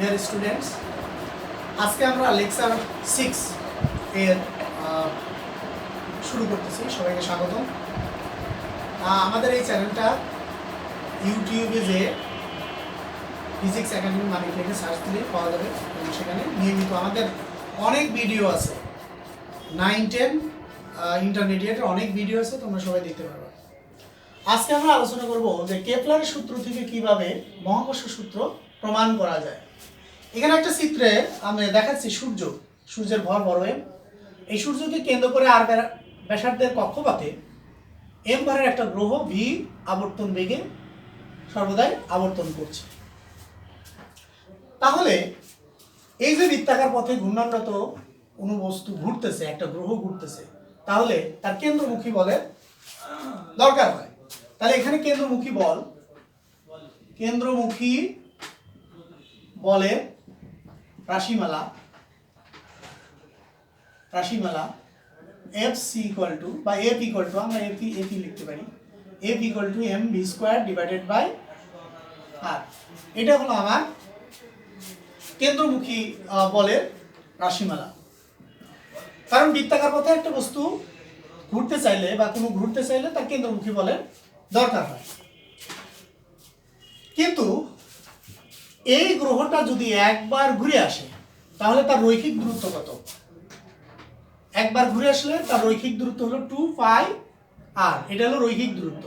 Dear students, আজকে আমরা lecture 6 এর শুরু করতেছি। সবাইকে স্বাগত। আমাদের এই চ্যানেলটা ইউটিউবে যে ফিজিক্স একাডেমি মানে লিখে সার্চ দিলে পাওয়া যাবে এবং সেখানে নিয়মিত আমাদের অনেক ভিডিও আছে। 9-10 ইন্টারমিডিয়েটের অনেক ভিডিও আছে, তোমরা সবাই দেখতে পারবে। আজকে আমরা আলোচনা করব যে কেপলারের সূত্র থেকে কিভাবে মহাকর্ষ সূত্র প্রমাণ করা যায়। এখানে একটা চিত্রে আমি দেখাচ্ছি সূর্যের ভর বড় এম। এই সূর্যকে কেন্দ্র করে আর ব্যাসার্ধের কক্ষপথে এম ভরের একটা গ্রহ ভি আবর্তন বেগে সর্বদাই আবর্তন করছে। তাহলে এই যে বৃত্তাকার পথে ঘূর্ণনরত কোনো বস্তু ঘুরতেছে, একটা গ্রহ ঘুরতেছে, তাহলে তার কেন্দ্রমুখী বলের দরকার হয়। তাহলে এখানে কেন্দ্রমুখী বলের রাশিমালা এফ সি ইকুয়াল টু বা এফ ইকুয়াল টু, আমরা এপি লিখতে পারি, F equal to M V square divided by R. এটা হলো আমার কেন্দ্রমুখী বলের রাশিমালা। কারণ বৃত্তাকার পথে একটা বস্তু ঘুরতে চাইলে বা কোনো ঘুরতে চাইলে তার কেন্দ্রমুখী বলের দরকার হয়। কিন্তু এই গ্রহটা যদি একবার ঘুরে আসে তাহলে তার রৈখিক দূরত্ব কত? একবার ঘুরে আসলে তার রৈখিক দূরত্ব হলো 2 পাই আর। এটা হলো রৈখিক দূরত্ব।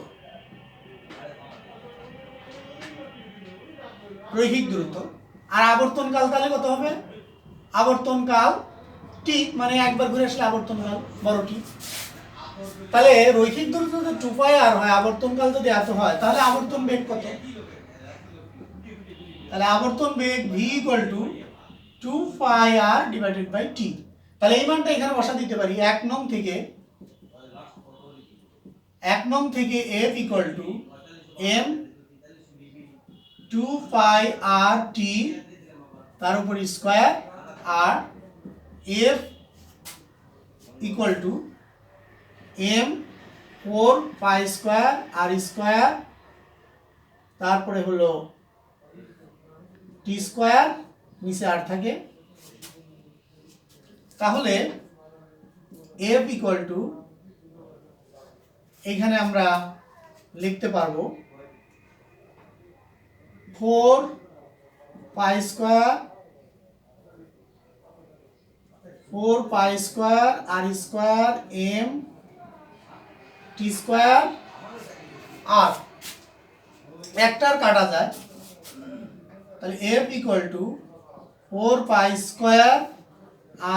আর আবর্তনকাল তাহলে কত হবে? আবর্তনকাল টি, মানে একবার ঘুরে আসলে আবর্তনকাল বড় টি। তাহলে রৈখিক দূরত্ব যদি 2 পাই আর হয়, আবর্তনকাল যদি এত হয়, তাহলে আবর্তন বেগ কত? তাহলে আবর্তন বেগ v equal to 2 pi R divided by T. তাহলে এই মানটা এখানে বসা দিতে পারি। 1 নং থেকে f equal to m 2 pi R T তার উপর স্কয়ার আর f equal to m 4 pi square R square, তারপরে হলো টি স্কয়ার, নিচে আর থাকে। তাহলে f ইকুয়াল টু, এখানে আমরা লিখতে পারবো 4 pi square R square m T square আর একটার কাটা যায়। তাহলে f equal to 4 pi square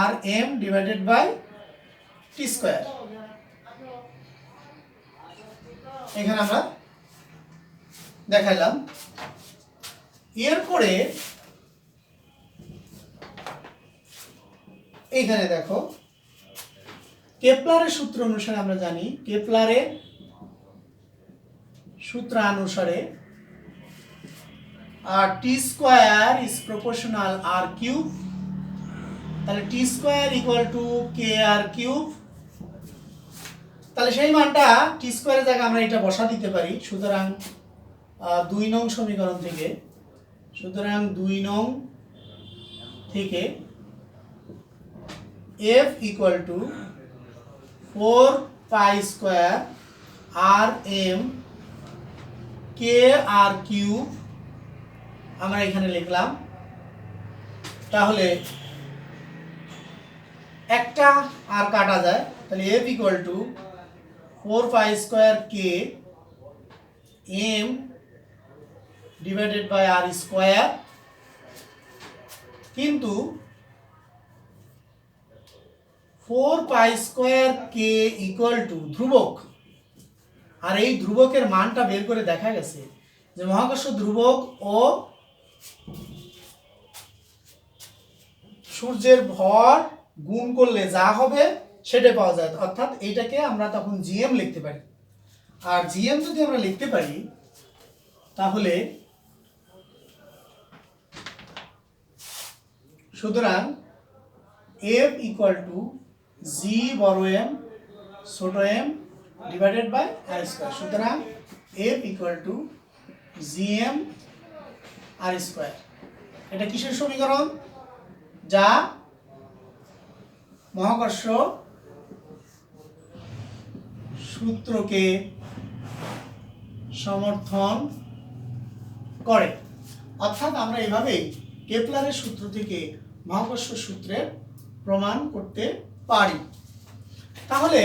R m divided by T square. এখানে আমরা দেখাইলাম। এরপরে এখানে দেখো, কেপলারের সূত্র অনুসারে আমরা জানি, কেপলারের সূত্রানুসারে আর T square is proportional R cube. তাহলে T square equal to K R cube. তাহলে সেই মানটা টি স্কয়ারের জায়গায় আমরা এটা বসা দিতে পারি। সুতরাং 2 নং সমীকরণ থেকে, f equal to 4 pi square R m কে আর কিউব আমরা এখানে লিখলাম। তাহলে একটা আর কাটা যায়। তাহলে f equal to 4 pi square কে m divided by R square. কিন্তু 4 পাই স্কয়ার কে ইকুয়াল টু ধ্রুবক, আর এই ধ্রুবকের মানটা বের করে দেখা গেছে যে মহাকর্ষ ধ্রুবক ও সূর্যের ভর গুণ করলে যা হবে সেটা পাওয়া যায়। অর্থাৎ এইটাকে আমরা তখন জিএম লিখতে পারি। আর জিএম যদি আমরা লিখতে পারি তাহলে সুতরাং f ইকুয়াল টু জি বড় এম ছোট M divided by R square. সুতরাং f equal to GM R square. এটা কিসের সমীকরণ? যা মহাকর্ষ সূত্রকে সমর্থন করে। অর্থাৎ আমরা এভাবেই কেপলারের সূত্র থেকে মহাকর্ষ সূত্রের প্রমাণ করতে পারি। তাহলে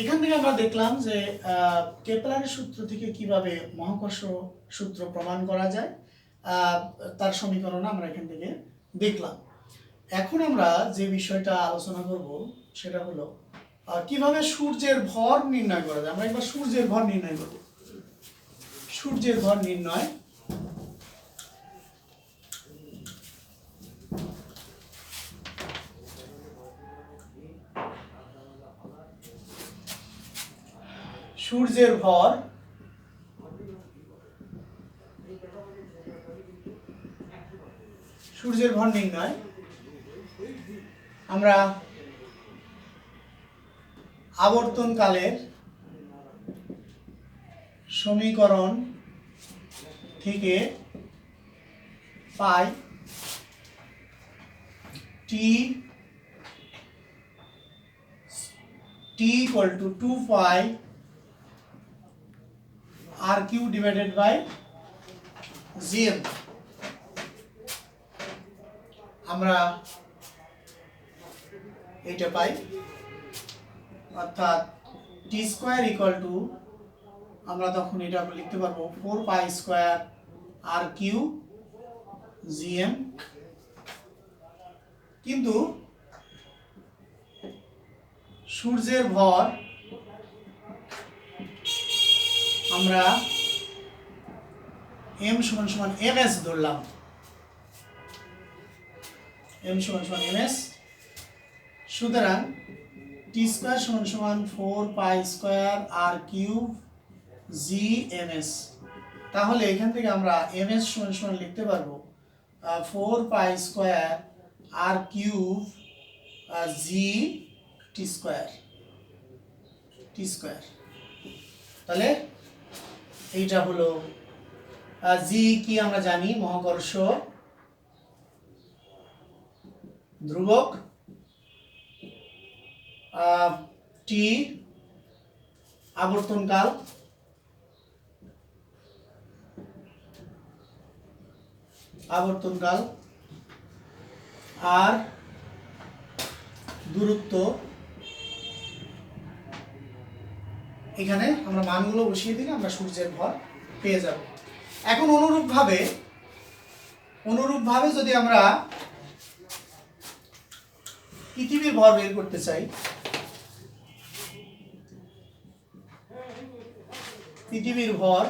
এখান থেকে আমরা দেখলাম যে কেপলারের সূত্র থেকে কিভাবে মহাকর্ষ সূত্র প্রমাণ করা যায়, তার সমীকরণ আমরা এখান থেকে দেখলাম। এখন আমরা যে বিষয়টা আলোচনা করব সেটা হলো কিভাবে সূর্যের ভর নির্ণয় করা যায়। আমরা একবার সূর্যের ভর নির্ণয় করব। সূর্যের ভর নির্ণয় সূর্যের ভর নির্ণয় আমরা আবর্তনকালের সমীকরণ থেকে পাই t equal to 2 pi r³ divided by gm। আমরা এটা পাই, অর্থাৎ t স্কয়ার ইকুয়াল টু আমরা তখন এটা লিখতে পারবো 4 পাই স্কয়ার r³ gm। কিন্তু সূর্যের ভর আমরা m = ms ধরলাম, m = ms। সুতরাং t square = 4 pi square r³ gms। তাহলে এখান থেকে আমরা ms = লিখতে পারবো 4 pi square r³ g t square. তাহলে এইটা হলো g কি আমরা জানি, মহাকর্ষ ধ্রুবক, t আবর্তনকাল, আর দূরত্ব। এখানে আমরা মানগুলো বসিয়ে দিলে আমরা সূর্যের ভর পেয়ে যাব। এখন অনুরূপভাবে যদি আমরা পৃথিবীর ভর বের করতে চাই, পৃথিবীর ভর,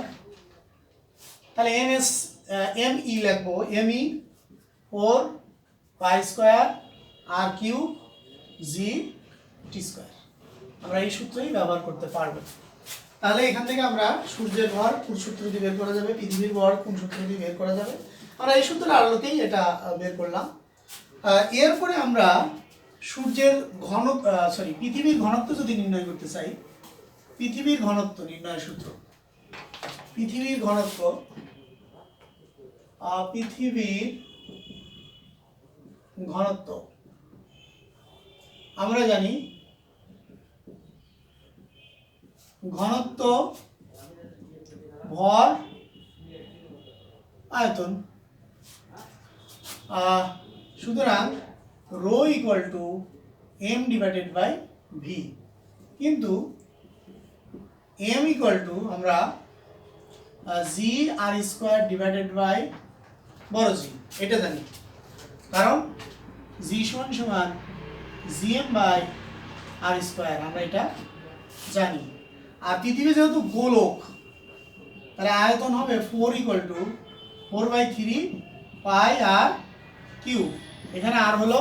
তাহলে me লিখবো, me 4 pi square r³ g t square. আমরা এই সূত্রই ব্যবহার করতে পারবো। তাহলে এখান থেকে আমরা সূর্যের ভর কোন সূত্র দিয়ে বের করা যাবে, পৃথিবীর ভর কোন সূত্র দিয়ে বের করা যাবে, আমরা এই সূত্রের আলোকেই এটা বের করলাম। এরপরে আমরা সূর্যের পৃথিবীর ঘনত্ব যদি নির্ণয় করতে চাই, পৃথিবীর ঘনত্ব নির্ণয়ের সূত্র, পৃথিবীর ঘনত্ব আমরা জানি ঘনত্ব ভর আয়তন। সুতরাং rho equal to m divided by v। কিন্তু m ইকুয়াল টু আমরা g r square divided by বড় জি, এটা জানি, কারণ g = gm by r square, আমরা এটা জানি। আর পৃথিবী যেহেতু গোলক, তাহলে আয়তন হবে 4 = 4/3 পাই r³ এখানে আর হলো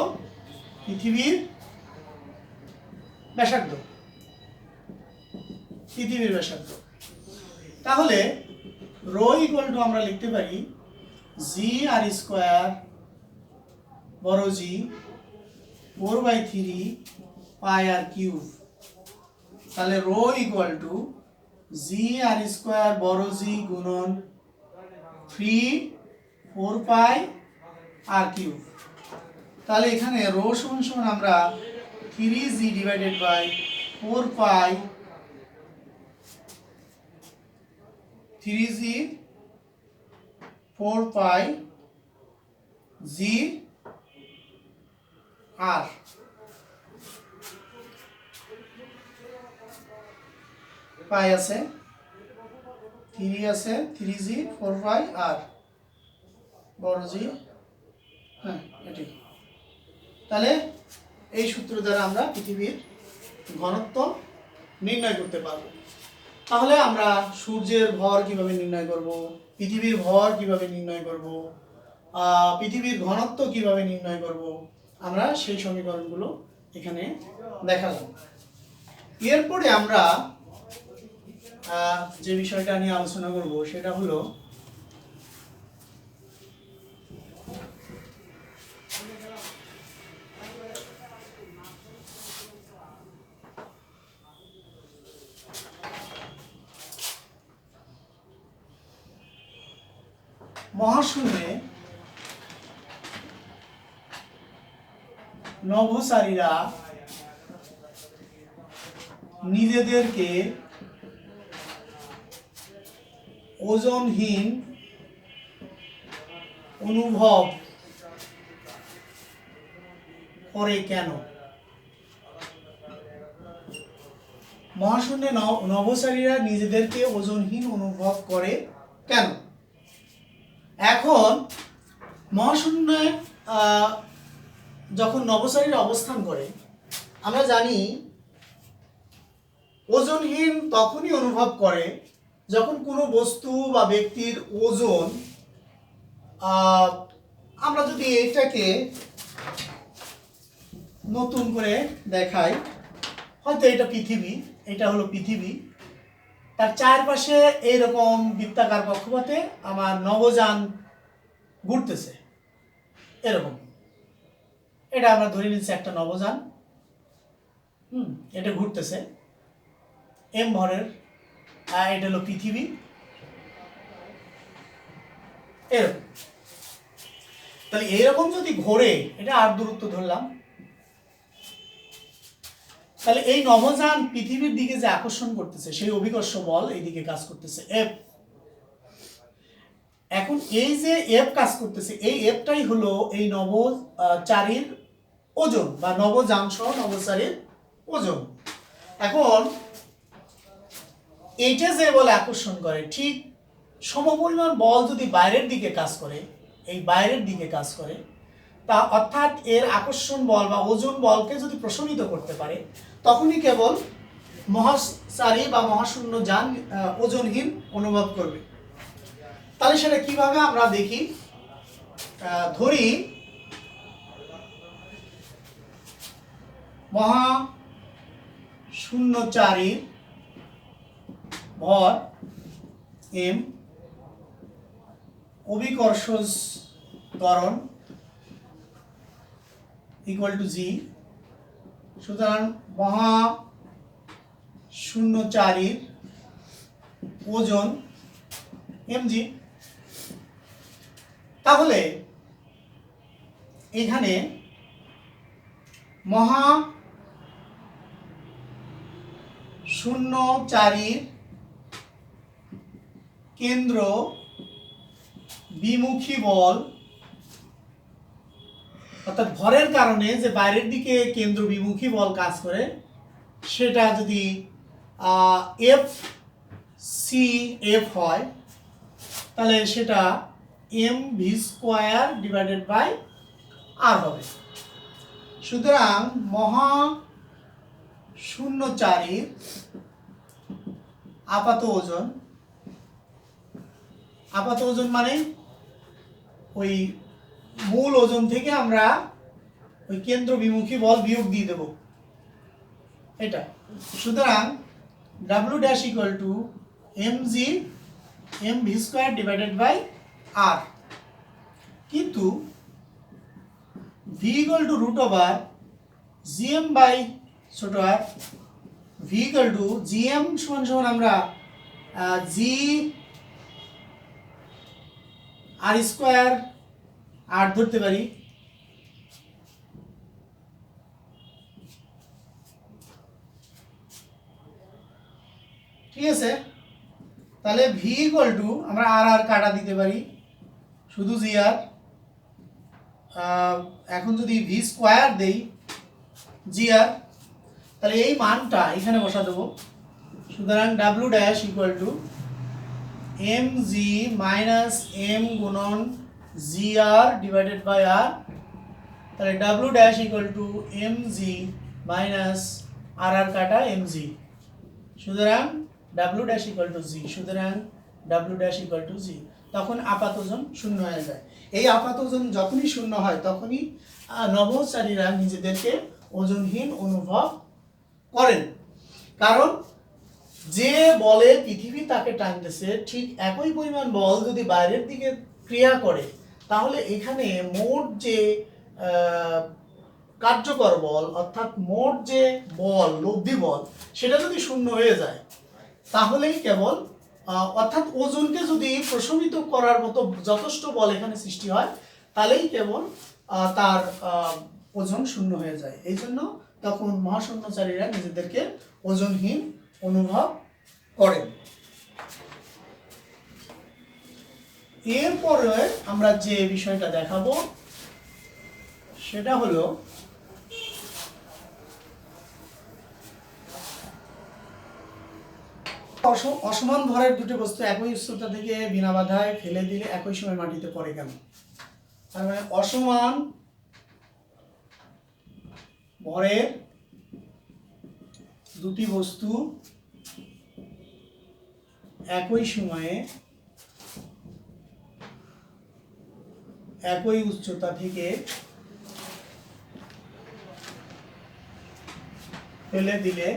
পৃথিবীর ব্যাসার্ধ, তাহলে রো ইকুয়াল টু আমরা লিখতে পারি g r স্কয়ার বড় জি 4/3 পাই r³। তাহলে rho equal to g r square বড় জি গুণন 4 পাই আর কিউব। তাহলে এখানে রো সমান সমান আমরা 3g divided by 4 pi 3g 4 পাই জি আর পাই আছে 3 আছে 3g 4 পাই আর বড় জি, হ্যাঁ এটি। তাহলে এই সূত্র দ্বারা আমরা পৃথিবীর ঘনত্ব নির্ণয় করতে পারব। তাহলে আমরা সূর্যের ভর কিভাবে নির্ণয় করব, পৃথিবীর ভর কিভাবে নির্ণয় করব, পৃথিবীর ঘনত্ব কিভাবে নির্ণয় করব, আমরা সেই সমীকরণগুলো এখানে দেখালাম। এরপরে আমরা যে বিষয়টা নিয়ে আলোচনা করব সেটা হলো মহাশূন্যে নভোচারীরা নিজেদেরকে ওজনহীন অনুভব করে কেন? মহাশূন্যে নভোচারীরা নিজেদেরকে ওজনহীন অনুভব করে কেন? এখন মহাশূন্যে যখন নভোচারীরা অবস্থান করে আমরা জানি ওজনহীন তখনই অনুভব করে যখন কোনো বস্তু বা ব্যক্তির ওজন, আমরা যদি এটাকে নতুন করে দেখাই, হয়তো এটা পৃথিবী, এটা হলো পৃথিবী, তার চারপাশে এইরকম বৃত্তাকার কক্ষপথে আমার নভোযান ঘুরতেছে এরকম। এটা আমরা ধরে নিচ্ছি একটা নভোযান, এটা ঘুরতেছে এম ভরের, এটা হলো পৃথিবী এরকম। তাহলে এরকম যদি ঘোরে, এটা আর দূরত্ব ধরলাম, তাহলে এই নভোযান পৃথিবীর দিকে যে আকর্ষণ করতেছে সেই অভিকর্ষ বল এই দিকে কাজ করতেছে এফ। এখন এই যে এফ কাজ করতেছে, এই এফটাই হলো এই নভোচারীর ওজন বা নভোযান সহ নভোচারীর ওজন। এখন এইটা যে বল আকর্ষণ করে, ঠিক সমপরিমাণ বল যদি বাইরের দিকে কাজ করে, এই বাইরের দিকে কাজ করে, তা অর্থাৎ এর আকর্ষণ বল বা ওজন বলকে যদি প্রশমিত করতে পারে, তখনই কেবল মহাচারী বা মহাশূন্য যান ওজনহীন অনুভব করবে। তাহলে সেটা কিভাবে আমরা দেখি, ধরি মহাশূন্যচারীর ভর এম, অভিকর্ষ ত্বরণ ইকুয়াল টু জি। সুতরাং মহাশূন্যচারীর ওজন mg। তাহলে এখানে মহাশূন্যচারীর কেন্দ্র বিমুখী বল, অর্থাৎ ভরের কারণে যে বাইরের দিকে কেন্দ্র বিমুখী বল কাজ করে, সেটা যদি এফ সি এফ হয়, তাহলে সেটা M V square divided by R হবে। সুতরাং মহাশূন্যচারীর আপাত ওজন মানে ওই মূল ওজন থেকে আমরা ওই কেন্দ্র বিমুখী বল বিয়োগ দিয়ে দেব এটা। সুতরাং W dash equal to mg mv square divided by r, কিন্তু v equal to root over gm by ছোট r, v equal to gm সমান সমান আমরা g r স্কয়ার 8 ধরতে পারি। ঠিক আছে, তাহলে ভি ইকুয়াল টু আমরা আর আর কাটা দিতে পারি, শুধু জি আর। এখন যদি ভি স্কোয়ার দেই জি আর, তাহলে এই মানটা এখানে বসা দেবো। সুতরাং W dash equal to M G minus M গুণন G R divided by R. তাহলে W dash equal to M G minus R আর কাটা এম জি। সুতরাং W dash equal to G. সুতরাং W dash equal to G. তখন আপাত ওজন শূন্য হয়ে যায়। এই আপাত ওজন যখনই শূন্য হয় তখনই নভোচারীরা নিজেদেরকে ওজনহীন অনুভব করেন। কারণ যে বলে পৃথিবী তাকে টানতেছে, ঠিক একই পরিমাণ বল যদি বাইরের দিকে ক্রিয়া করে, তাহলে এখানে মোট যে কার্যকর বল, অর্থাৎ মোট যে বল, লব্ধি বল, সেটা যদি শূন্য হয়ে যায়, তাহলেই কেবল অর্থাৎ ওজনকে যদি প্রশমিত করার মতো যথেষ্ট বল এখানে সৃষ্টি হয়, তাহলেই কেবল তার ওজন শূন্য হয়ে যায়। এই জন্য তখন মহাশূন্যচারীরা নিজেদেরকে ওজনহীন অনুভব করেন। এরপরে আমরা যে বিষয়টা দেখাবো সেটা হলো অসমান ভরের দুটি বস্তু একই উচ্চতা থেকে বিনা বাধায় ফেলে দিলে একই সময় মাটিতে পড়ে কেন? তার মানে অসমান ভরের দুটি বস্তু একই সময়ে একই উচ্চতা থেকে ফেলে দিলে,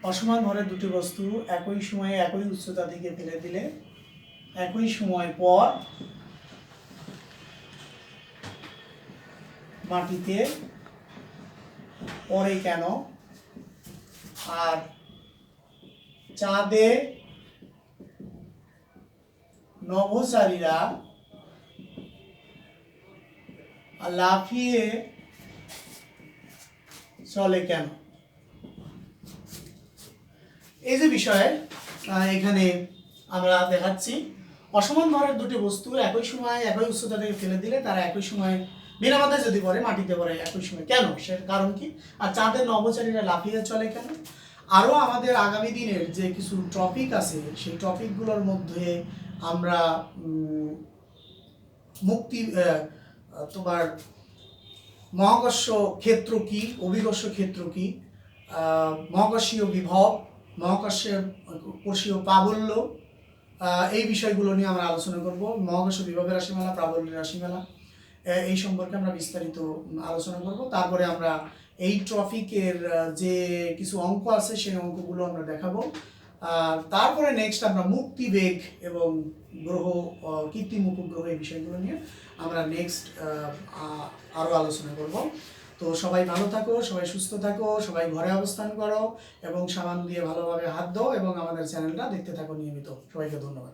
অসমান ভরের দুটি বস্তু একই সময়ে একই উচ্চতা থেকে ফেলে দিলে একই সময় পর মাটিতে পড়ে কেন? আর চাঁদে নভোচারীরা লাফিয়ে চলে কেন? এই যে বিষয়ে এখানে আমরা দেখাচ্ছি, অসমান ভরের দুটি বস্তু একই সময় একই উচ্চতা থেকে ফেলে দিলে তারা একই সময় বিনা বাধায় যদি পড়ে মাটিতে পড়ে একই সময় কেন? সে কারণ কি? আর চাঁদের নভোচারীরা লাফিয়ে চলে কেন? আরও আমাদের আগামী দিনের যে কিছু টপিক আছে, সেই টপিকগুলোর মধ্যে আমরা তোমার মহাকর্ষ ক্ষেত্র কি, অভিকর্ষ ক্ষেত্র কি, মহাকর্ষীয় বিভব, মহাকর্ষীয় কোষীয় প্রাবল্য, এই বিষয়গুলো নিয়ে আমরা আলোচনা করব। মহাকর্ষ বিভবের রাশিমালা, প্রাবল্যের রাশিমালা, এই সম্পর্কে আমরা বিস্তারিত আলোচনা করব। তারপরে আমরা এই টপিকের যে কিছু অঙ্ক আছে সেই অঙ্কগুলো আমরা দেখাবো। তারপরে নেক্সট আমরা মুক্তিবেগ এবং গ্রহ, কৃত্রিম উপগ্রহ, এই বিষয়গুলো নিয়ে আমরা নেক্সট আরও আলোচনা করব। তো সবাই ভালো থাকো, সবাই সুস্থ থাকো, সবাই ঘরে অবস্থান করো এবং সাবান দিয়ে ভালোভাবে হাত দাও এবং আমাদের চ্যানেলটা দেখতে থাকো নিয়মিত। সবাইকে ধন্যবাদ।